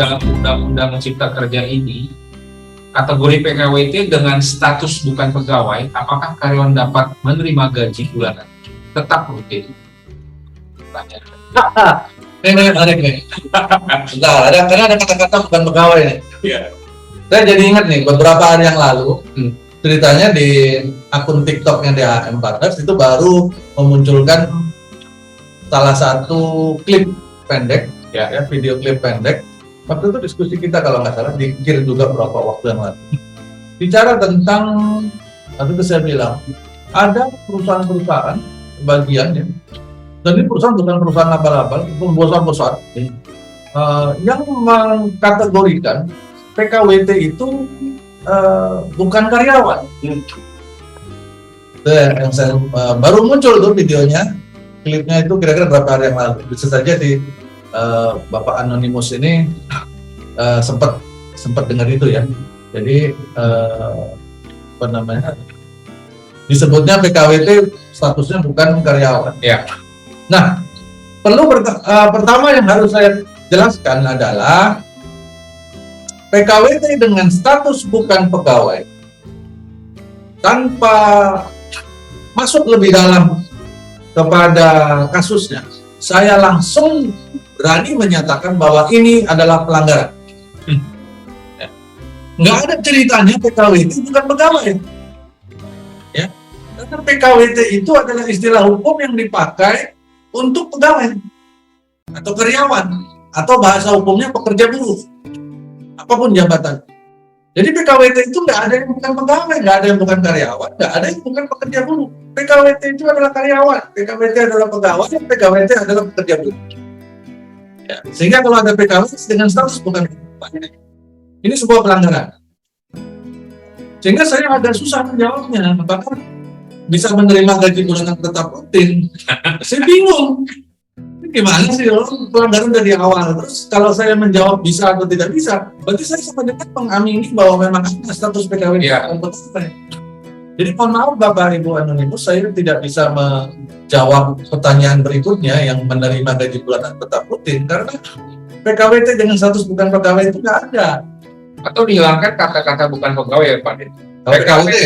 dalam Undang-Undang Cipta Kerja ini, kategori PKWT dengan status bukan pegawai, apakah karyawan dapat menerima gaji bulanan? Tetap rutin. Ini menarik nih. Bentar, karena ada kata-kata bukan pegawai nih. Iya. Saya jadi ingat nih, beberapa hari yang lalu, ceritanya di akun TikToknya DHM Partners itu baru memunculkan salah satu klip pendek, ya video klip pendek. Waktu itu diskusi kita kalau nggak salah di Kir juga beberapa waktu yang lalu. Bicara tentang, waktu itu saya bilang, ada perusahaan-perusahaan, sebagiannya, dan ini perusahaan bukan perusahaan abal-abal, perusahaan-perusahaan yang mengkategorikan PKWT itu bukan karyawan. Itu yang saya baru muncul tuh videonya, klipnya itu kira-kira berapa hari yang lalu. Bisa saja di Bapak Anonymous ini sempat dengar itu ya. Jadi apa namanya? Disebutnya PKWT statusnya bukan karyawan. Ya. Nah, pertama yang harus saya jelaskan adalah PKWT dengan status bukan pegawai tanpa masuk lebih dalam kepada kasusnya, saya langsung berani menyatakan bahwa ini adalah pelanggaran. Nggak ada ceritanya PKWT bukan pegawai. Ya, karena PKWT itu adalah istilah hukum yang dipakai untuk pegawai atau karyawan atau bahasa hukumnya pekerja buruh, apapun jabatan. Jadi PKWT itu nggak ada yang bukan pegawai, nggak ada yang bukan karyawan, nggak ada yang bukan pekerja buruh. PKWT itu adalah karyawan, PKWT adalah pegawai, PKWT adalah pekerja buruh. Ya, sehingga kalau ada PKWT dengan status bukan pegawai, ini sebuah pelanggaran. Sehingga saya agak susah menjawabnya, apakah bisa menerima gaji bulanan tetap rutin? Saya bingung. Gimana sih orang pelanggaran dari awal? Terus kalau saya menjawab bisa atau tidak bisa, berarti saya sama dengan mengamini bahwa memang ada status PKWT. Ya. Jadi mohon maaf Bapak Ibu Anonymous, saya tidak bisa menjawab pertanyaan berikutnya yang menerima gaji bulanan tetap rutin karena PKWT dengan status bukan pegawai itu nggak ada. Atau dihilangkan kata-kata bukan pegawai ya Pak. PKWT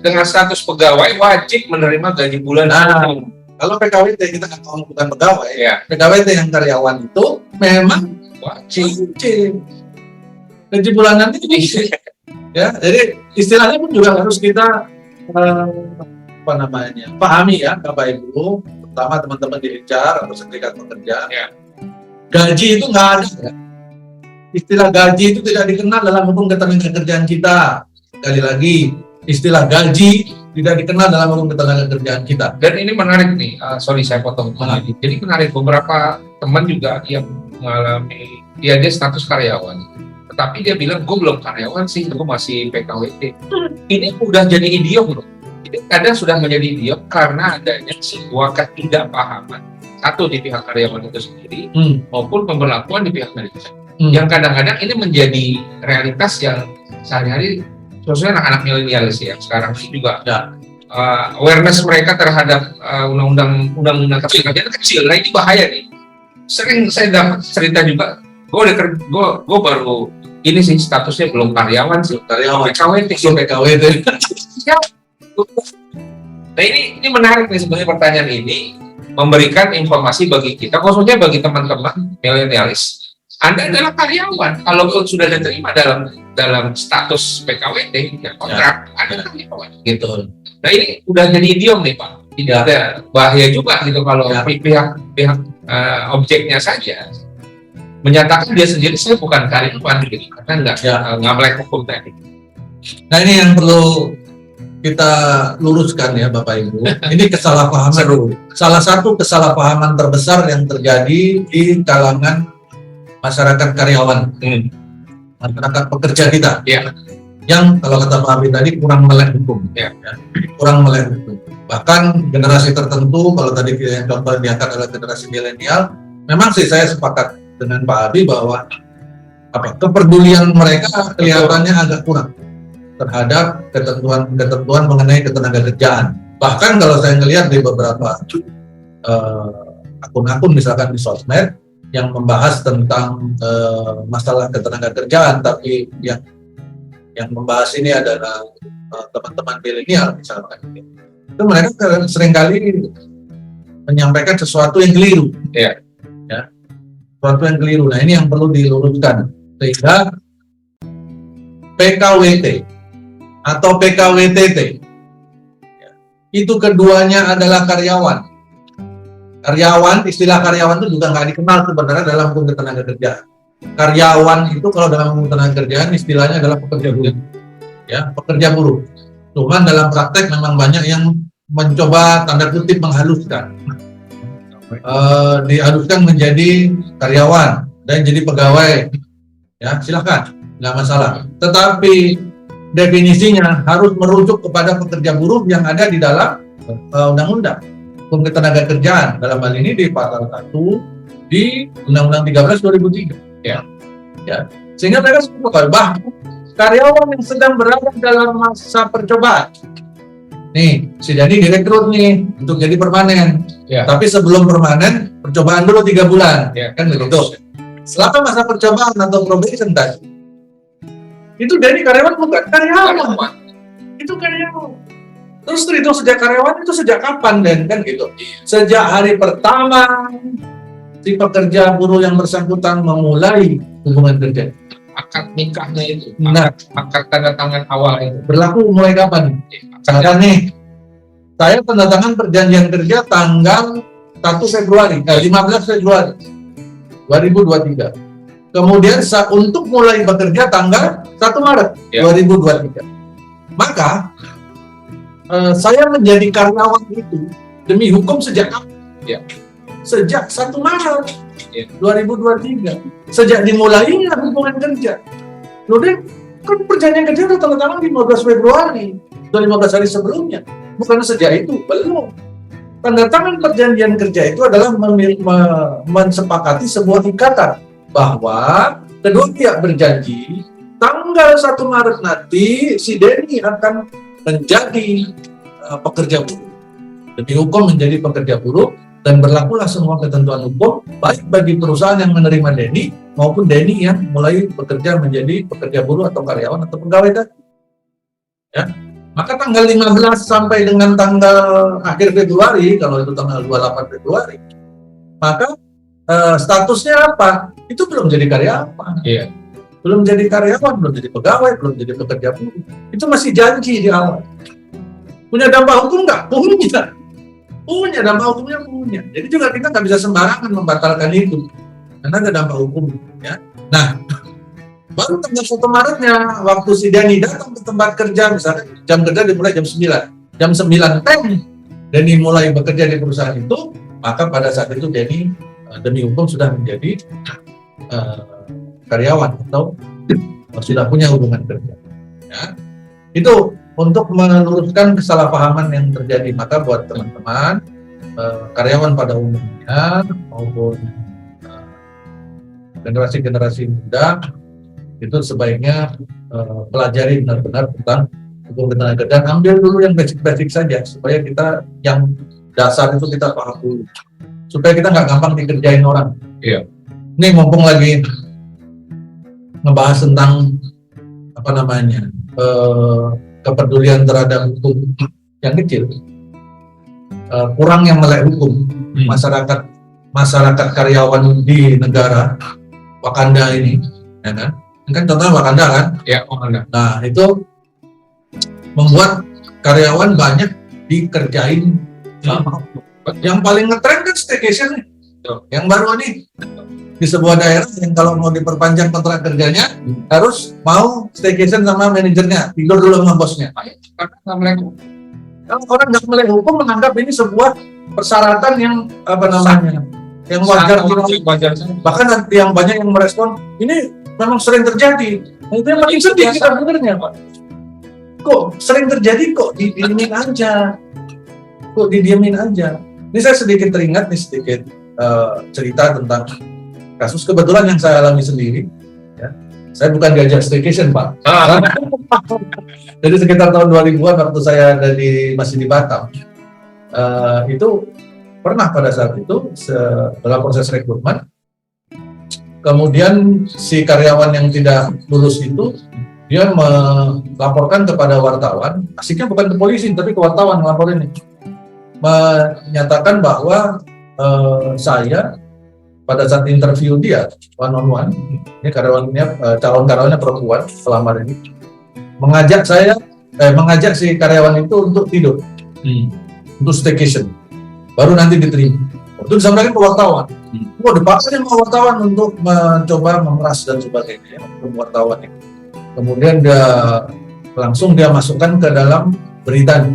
dengan status pegawai wajib menerima gaji bulanan. Kalau PKWT kita nggak ngomong bukan pegawai, Ya. PKWT yang karyawan itu memang Wajib. gaji bulanan itu ya. Jadi istilahnya pun juga harus kita pahami ya Bapak Ibu, terutama teman-teman di HR atau serikat pekerja. Ya. Gaji itu nggak ada. Ya. Istilah gaji itu tidak dikenal dalam hukum ketenagakerjaan kita. Sekali lagi, istilah gaji tidak dikenal dalam hukum ketenagakerjaan kita. Dan ini menarik nih, sorry saya potong. Jadi menarik, beberapa teman juga yang mengalami, ya dia status karyawan, tetapi dia bilang, gue belum karyawan sih, gue masih PKWT. Ini udah jadi idiom loh. Ini kadang sudah menjadi idiom karena adanya sebuah ketidakpahaman, satu di pihak karyawan itu sendiri, maupun pemberlakuan di pihak manajemen. Yang kadang-kadang ini menjadi realitas yang sehari-hari, khususnya anak-anak milenialis ya sekarang juga awareness mereka terhadap undang-undang kerjaan kecil. Nah ini bahaya nih. Sering saya dapat cerita juga, gue baru ini sih statusnya belum karyawan sih, PKWT. Nah ini menarik nih sebenarnya pertanyaan ini memberikan informasi bagi kita, khususnya bagi teman-teman milenialis. Anda adalah karyawan, kalau sudah diterima dalam status PKWT, ya kontrak, Anda karyawan, gitu. Nah ini udah jadi idiom nih Pak, tidak ada bahaya juga gitu kalau pihak objeknya saja menyatakan dia sendiri saya bukan karyawan, gitu, karena nggak melek hukum tadi. Nah ini yang perlu kita luruskan ya Bapak Ibu. Ini kesalahpahaman. Salah satu kesalahpahaman terbesar yang terjadi di kalangan masyarakat karyawan, masyarakat pekerja kita, yang kalau kata Pak Abi tadi kurang melek hukum, kurang melek hukum. Bahkan generasi tertentu, kalau tadi yang contoh diangkat adalah generasi milenial, memang sih saya sepakat dengan Pak Abi bahwa kepedulian mereka kelihatannya agak kurang terhadap ketentuan mengenai ketenagakerjaan. Bahkan kalau saya melihat di beberapa akun-akun misalkan di sosmed, yang membahas tentang masalah ketenagakerjaan, tapi yang membahas ini adalah teman-teman milenial misalkan. Itu mereka seringkali menyampaikan sesuatu yang keliru. Iya. Ya, sesuatu yang keliru. Nah, ini yang perlu diluruskan sehingga PKWT atau PKWTT itu keduanya adalah karyawan. Karyawan, istilah karyawan itu juga nggak dikenal sebenarnya dalam hukum ketenagakerjaan. Karyawan itu kalau dalam hukum ketenagakerjaan istilahnya adalah pekerja buruh, ya, pekerja buruh. Cuman dalam praktek memang banyak yang mencoba tanda kutip menghaluskan, dihaluskan menjadi karyawan dan jadi pegawai, ya silakan, nggak masalah. Tetapi definisinya harus merujuk kepada pekerja buruh yang ada di dalam undang-undang hukum ketenagakerjaan, dalam hal ini di pasal 1 di Undang-Undang 13 2003. Ya. Sehingga mereka sepakat bahwa karyawan yang sedang berada dalam masa percobaan, nih si Dani direkrut nih untuk jadi permanen. Ya. Tapi sebelum permanen, percobaan dulu 3 bulan, Ya. kan begitu. Selama masa percobaan atau probation tadi, itu Dani karyawan bukan? Karyawan. Itu karyawan. Terus itu sejak karyawan itu sejak kapan, Dan? Kan gitu. Sejak hari pertama si pekerja buruh yang bersangkutan memulai hubungan kerja. Akad nikahnya itu, Nah, akad tanda tangan awal itu. berlaku mulai kapan? Misalkan nih, saya tanda tangan perjanjian kerja tanggal 1 Februari, 15 Februari 2023. Kemudian untuk mulai bekerja tanggal 1 Maret 2023. Maka saya menjadi karyawan itu demi hukum sejak kapan? Ya. Sejak 1 Maret Ya. 2023. Sejak dimulainya hubungan kerja. Loh, deh, kan perjanjian kerja udah tanda tangan 15 Februari, sudah 15 hari sebelumnya. Bukan sejak itu, belum. Tanda tangan perjanjian kerja itu adalah mensepakati sebuah ikatan bahwa kedua pihak berjanji tanggal 1 Maret nanti si Denny akan menjadi pekerja buruh. Demi hukum menjadi pekerja buruh dan berlakulah semua ketentuan hukum baik bagi perusahaan yang menerima Denny maupun Denny yang mulai bekerja menjadi pekerja buruh atau karyawan atau pegawai tadi. Ya. Maka tanggal 15 sampai dengan tanggal akhir Februari, kalau itu tanggal 28 Februari, maka statusnya apa? Itu belum jadi karyawan. Iya. Belum jadi karyawan, belum jadi pegawai, belum jadi pekerja buruh. Itu masih janji di awal. Punya dampak hukum nggak? Punya. Punya, dampak hukumnya punya. Jadi juga kita nggak bisa sembarangan membatalkan itu. Karena ada dampak hukum. Ya. Nah, baru tanggal 1 Maretnya, waktu si Dani datang ke tempat kerja, misalnya jam kerja dimulai jam 9. Jam 9 Dani mulai bekerja di perusahaan itu, maka pada saat itu Dani demi hukum sudah menjadi karyawan atau sudah punya hubungan kerja. Ya. Itu untuk meluruskan kesalahpahaman yang terjadi. Maka buat teman-teman karyawan pada umumnya maupun generasi-generasi muda itu sebaiknya pelajari benar-benar tentang hukum ketenagakerjaan. Ambil dulu yang basic-basic saja supaya kita yang dasar itu kita paham dulu, supaya kita nggak gampang dikerjain orang. Iya. Ini mumpung lagi ngebahas tentang apa namanya kepedulian terhadap hukum yang kecil, kurang yang melek hukum masyarakat karyawan di negara Wakanda ini, ya kan? Ini kan contohnya Wakanda kan? Ya, Wakanda. Nah, itu membuat karyawan banyak dikerjain sama oknum. Yang paling ngetren kan staycation nih. Yang baru nih di sebuah daerah yang kalau mau diperpanjang kontrak kerjanya harus mau staycation sama manajernya, tidur dulu sama bosnya. Karena nggak melek hukum. Kalau orang nggak melek hukum menganggap ini sebuah persyaratan yang apa namanya, yang wajar. Bahkan yang banyak yang merespon ini memang sering terjadi. Nah, itu yang paling sedih kita dengarnya, Pak. Kok sering terjadi, kok didiemin aja. Kok didiemin aja. Ini saya sedikit teringat nih sedikit cerita tentang kasus kebetulan yang saya alami sendiri. Ya. Saya bukan diajak staycation, Pak. Jadi sekitar tahun 2000-an waktu saya masih di Batam, itu pernah pada saat itu dalam proses rekrutmen kemudian si karyawan yang tidak lulus itu dia melaporkan kepada wartawan, asiknya bukan ke polisi tapi ke wartawan ngelaporin ini, menyatakan bahwa saya pada saat interview dia one on one, ini karyawannya calon karyawannya perempuan pelamar ini mengajak si karyawan itu untuk tidur, untuk staycation, baru nanti diterima. Itu disampaikan ke wartawan. Dipaksa sama wartawan untuk mencoba memeras dan sebagainya untuk wartawan itu. Kemudian dia masukkan ke dalam berita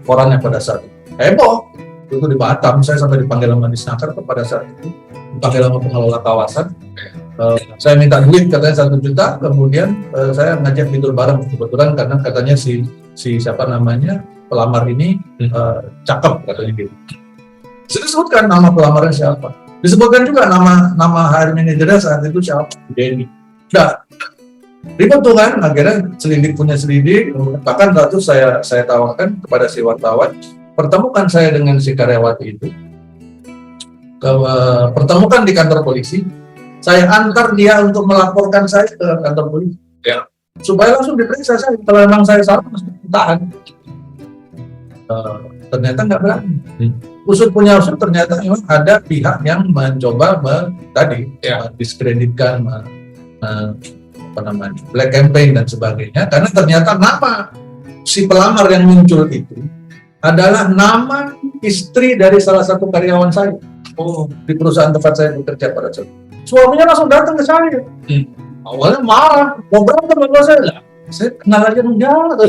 korannya pada saat itu. Heboh. Itu di Batam, saya sampai dipanggil sama Disnaker pada saat itu, dipanggil sama pengelola kawasan. Saya minta duit katanya 1 juta, kemudian saya ngajak tidur bareng kebetulan karena katanya si siapa namanya pelamar ini cakep katanya gitu. Saya disebutkan nama pelamarnya siapa, disebutkan juga nama hiring manajernya saat itu siapa, Denny. Nah, ribet tuh kan, akhirnya punya selidik, bahkan waktu saya tawarkan kepada si wartawan, pertemukan saya dengan si karyawati itu, pertemukan di kantor polisi, saya antar dia untuk melaporkan saya ke kantor polisi, supaya langsung diperiksa saya, kalau memang saya salah, tahan. Ternyata nggak berani. Usut punya usut, ternyata memang ada pihak yang mencoba diskreditkan, black campaign dan sebagainya, karena ternyata nama si pelamar yang muncul itu adalah nama istri dari salah satu karyawan saya di perusahaan tempat saya bekerja pada saat itu. Suaminya langsung datang ke saya. Awalnya marah, mau berantem sama saya kenal aja enggak,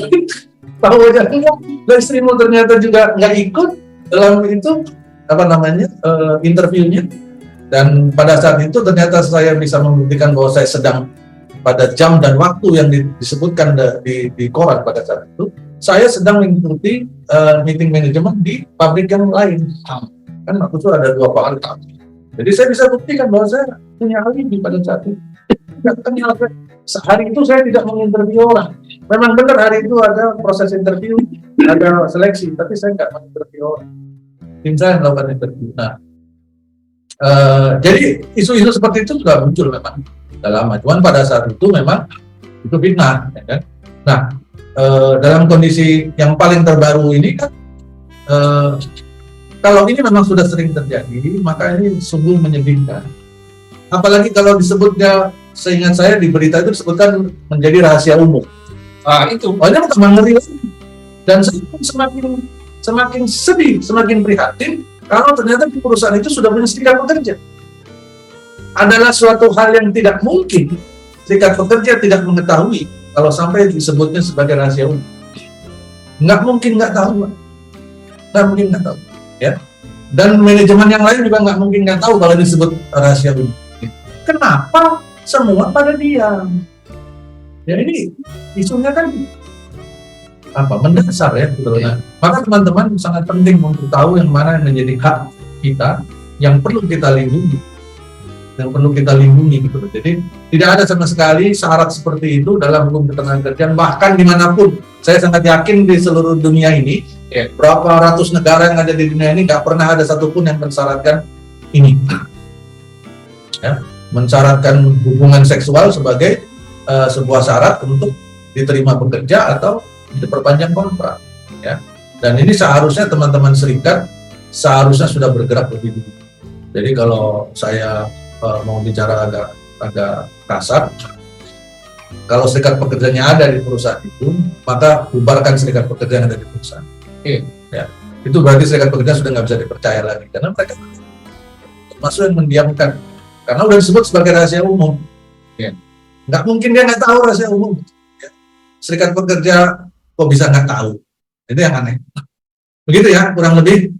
tahu aja enggak. Dan istrimu ternyata juga nggak ikut dalam itu interviewnya. Dan pada saat itu ternyata saya bisa membuktikan bahwa saya sedang pada jam dan waktu yang disebutkan di koran pada saat itu, saya sedang mengikuti meeting manajemen di pabrik yang lain. Kan waktu itu ada 2 pabrik. Jadi saya bisa buktikan bahwa saya punya alibi pada saat itu. Hari itu saya tidak menginterview orang. Memang benar hari itu ada proses interview, ada seleksi, tapi saya nggak menginterview orang. Tim saya melakukan interview. Nah, jadi isu-isu seperti itu sudah muncul memang dalam acuan pada saat itu memang itu fitnah, ya kan? Nah, dalam kondisi yang paling terbaru ini kan, kalau ini memang sudah sering terjadi, maka ini sungguh menyedihkan. Apalagi kalau disebutnya, seingat saya di berita itu disebutkan menjadi rahasia umum. Itu, ini bukan mengeri. Dan saya pun semakin sedih, semakin prihatin kalau ternyata di perusahaan itu sudah punya serikat pekerja. Adalah suatu hal yang tidak mungkin serikat pekerja tidak mengetahui kalau sampai disebutnya sebagai rahasia umum. Nggak mungkin nggak tahu, ya. Dan manajemen yang lain juga nggak mungkin nggak tahu kalau disebut rahasia umum. Kenapa semua pada diam? Ya ini isunya kan mendasar ya, betul. Nah, maka teman-teman sangat penting untuk tahu yang mana yang menjadi hak kita, yang perlu kita lindungi, gitu. Jadi tidak ada sama sekali syarat seperti itu dalam hukum ketenagakerjaan, bahkan dimanapun. Saya sangat yakin di seluruh dunia ini, berapa ratus negara yang ada di dunia ini, nggak pernah ada satupun yang mensyaratkan ini, ya, mensyaratkan hubungan seksual sebagai sebuah syarat untuk diterima bekerja atau diperpanjang kontrak, ya. Dan ini seharusnya teman-teman serikat seharusnya sudah bergerak lebih dulu. Jadi kalau saya mau bicara agak kasar, kalau serikat pekerjanya ada di perusahaan itu, maka bubarkan serikat pekerja yang ada di perusahaan. Ya, itu berarti serikat pekerja sudah nggak bisa dipercaya lagi, karena mereka termasuk yang mendiamkan, karena udah disebut sebagai rahasia umum. Nggak mungkin dia nggak tahu rahasia umum. Serikat pekerja kok bisa nggak tahu? Itu yang aneh. Begitu ya, kurang lebih